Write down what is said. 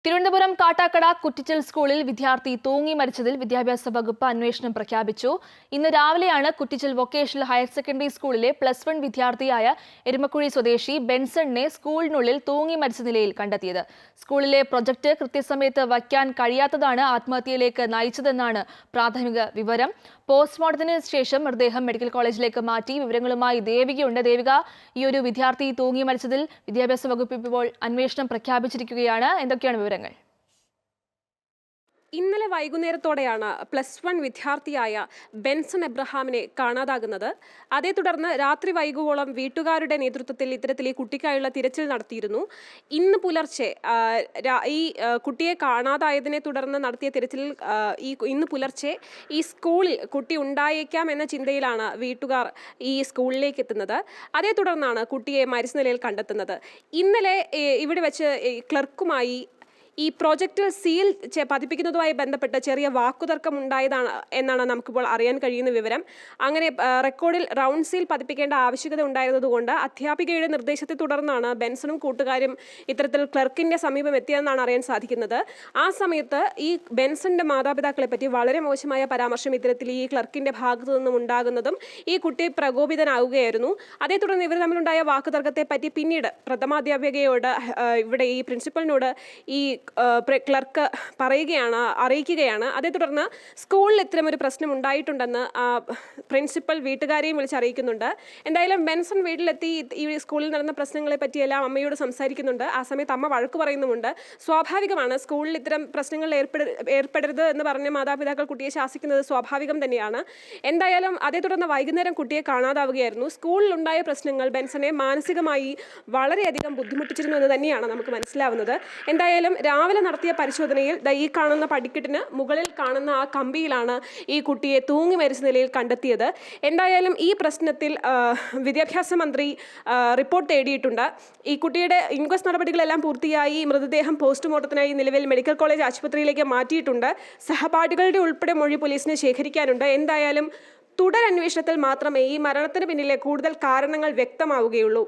തിരുവനന്തപുരം കാട്ടാക്കട കുറ്റിച്ചൽ സ്കൂളിൽ വിദ്യാർത്ഥി തൂങ്ങി മരിച്ചതിൽ വിദ്യാഭ്യാസ വകുപ്പ് അന്വേഷണം പ്രഖ്യാപിച്ചു. ഇന്ന് രാവിലെയാണ് കുറ്റിച്ചൽ വൊക്കേഷണൽ ഹയർ സെക്കൻഡറി സ്കൂളിലെ +1 വിദ്യാർത്ഥിയായ എരുമക്കുഴി സ്വദേശി ബെൻസണിനെ സ്കൂളിനുള്ളിൽ തൂങ്ങി മരിച്ച നിലയിൽ കണ്ടെത്തിയത്. സ്കൂളിലെ പ്രൊജക്ട് കൃത്യസമയത്ത് വയ്ക്കാൻ കഴിയാത്തതാണ് ആത്മഹത്യയിലേക്ക് നയിച്ചതെന്നാണ് പ്രാഥമിക വിവരം. പോസ്റ്റ്മോർട്ടത്തിന് ശേഷം മൃതദേഹം മെഡിക്കൽ കോളേജിലേക്ക് മാറ്റി. വിവരങ്ങളുമായി ദേവികയുണ്ട്. ദേവിക, ഈ ഒരു വിദ്യാർത്ഥി തൂങ്ങി മരിച്ചതിൽ വിദ്യാഭ്യാസ വകുപ്പ് ഇപ്പോൾ അന്വേഷണം പ്രഖ്യാപിച്ചിരിക്കുകയാണ്. എന്തൊക്കെയാണ് വിവരങ്ങൾ? ഇന്നലെ വൈകുന്നേരത്തോടെയാണ് +1 വിദ്യാർത്ഥിയായ ബെൻസൺ എബ്രഹാമിനെ കാണാതാകുന്നത്. അതേ തുടർന്ന് രാത്രി വൈകുവോളം വീട്ടുകാരുടെ നേതൃത്വത്തിൽ ഇത്തരത്തിൽ ഈ കുട്ടിക്കായുള്ള തിരച്ചിൽ നടത്തിയിരുന്നു. ഇന്ന് പുലർച്ചെ ഈ കുട്ടിയെ കാണാതായതിനെ തുടർന്ന് നടത്തിയ തിരച്ചിലിൽ ഇന്ന് പുലർച്ചെ ഈ സ്കൂളിൽ കുട്ടി ഉണ്ടായേക്കാം എന്ന ചിന്തയിലാണ് വീട്ടുകാർ ഈ സ്കൂളിലേക്ക് എത്തുന്നത്. അതേ തുടർന്നാണ് കുട്ടിയെ മരിച്ച നിലയിൽ കണ്ടെത്തുന്നത്. ഇന്നലെ ഇവിടെ വെച്ച് ക്ലർക്കുമായി ഈ പ്രോജക്റ്റിൽ സീൽ പതിപ്പിക്കുന്നതുമായി ബന്ധപ്പെട്ട് ചെറിയ വാക്കുതർക്കം ഉണ്ടായതാണ് എന്നാണ് നമുക്കിപ്പോൾ അറിയാൻ കഴിയുന്ന വിവരം. അങ്ങനെ റെക്കോർഡിൽ റൗണ്ട് സീൽ പതിപ്പിക്കേണ്ട ആവശ്യകത ഉണ്ടായിരുന്നതുകൊണ്ട് അധ്യാപികയുടെ നിർദ്ദേശത്തെ തുടർന്നാണ് ബെൻസണും കൂട്ടുകാരും ഇത്തരത്തിൽ ക്ലർക്കിൻ്റെ സമീപം എത്തിയതെന്നാണ് അറിയാൻ സാധിക്കുന്നത്. ആ സമയത്ത് ഈ ബെൻസണിൻ്റെ മാതാപിതാക്കളെ പറ്റി വളരെ മോശമായ പരാമർശം ഇത്തരത്തിൽ ഈ ക്ലർക്കിൻ്റെ ഭാഗത്തു നിന്നും ഉണ്ടാകുന്നതും ഈ കുട്ടി പ്രകോപിതനാവുകയായിരുന്നു. അതേ തുടർന്ന് ഇവർ തമ്മിലുണ്ടായ വാക്കുതർക്കത്തെ പറ്റി പിന്നീട് പ്രഥമാധ്യാപികയോട് ഇവിടെ ഈ പ്രിൻസിപ്പലിനോട് ഈ ക്ലർക്ക് അറിയിക്കുകയാണ്. അതേ തുടർന്ന് സ്കൂളിൽ ഇത്തരമൊരു പ്രശ്നം ഉണ്ടായിട്ടുണ്ടെന്ന് പ്രിൻസിപ്പൽ വീട്ടുകാരെയും വിളിച്ചറിയിക്കുന്നുണ്ട്. എന്തായാലും ബെൻസൺ വീട്ടിലെത്തി ഈ സ്കൂളിൽ നടന്ന പ്രശ്നങ്ങളെ പറ്റിയെല്ലാം അമ്മയോട് സംസാരിക്കുന്നുണ്ട്. ആ സമയത്ത് അമ്മ വഴക്ക് പറയുന്നുമുണ്ട്. സ്വാഭാവികമാണ്, സ്കൂളിൽ ഇത്തരം പ്രശ്നങ്ങളിൽ ഏർപ്പെടരുത് എന്ന് പറഞ്ഞ മാതാപിതാക്കൾ കുട്ടിയെ ശാസിക്കുന്നത് സ്വാഭാവികം തന്നെയാണ്. എന്തായാലും അതേ തുടർന്ന് വൈകുന്നേരം കുട്ടിയെ കാണാതാവുകയായിരുന്നു. സ്കൂളിലുണ്ടായ പ്രശ്നങ്ങൾ ബെൻസനെ മാനസികമായി വളരെയധികം ബുദ്ധിമുട്ടിച്ചിരുന്നു എന്ന് തന്നെയാണ് നമുക്ക് മനസ്സിലാവുന്നത്. എന്തായാലും രാവിലെ നടത്തിയ പരിശോധനയിൽ ഈ കാണുന്ന പടിക്കെട്ടിന് മുകളിൽ കാണുന്ന ആ കമ്പിയിലാണ് ഈ കുട്ടിയെ തൂങ്ങി മരിച്ച നിലയിൽ കണ്ടെത്തിയത്. എന്തായാലും ഈ പ്രശ്നത്തിൽ വിദ്യാഭ്യാസ മന്ത്രി റിപ്പോർട്ട് തേടിയിട്ടുണ്ട്. ഈ കുട്ടിയുടെ ഇൻക്വസ്റ്റ് നടപടികളെല്ലാം പൂർത്തിയായി. മൃതദേഹം പോസ്റ്റ്മോർട്ടത്തിനായി നിലവിൽ മെഡിക്കൽ കോളേജ് ആശുപത്രിയിലേക്ക് മാറ്റിയിട്ടുണ്ട്. സഹപാഠികളുടെ ഉൾപ്പെടെ മൊഴി പോലീസിന് ശേഖരിക്കാനുണ്ട്. എന്തായാലും തുടരന്വേഷണത്തിൽ മാത്രമേ ഈ മരണത്തിന് പിന്നിലെ കൂടുതൽ കാരണങ്ങൾ വ്യക്തമാവുകയുള്ളൂ.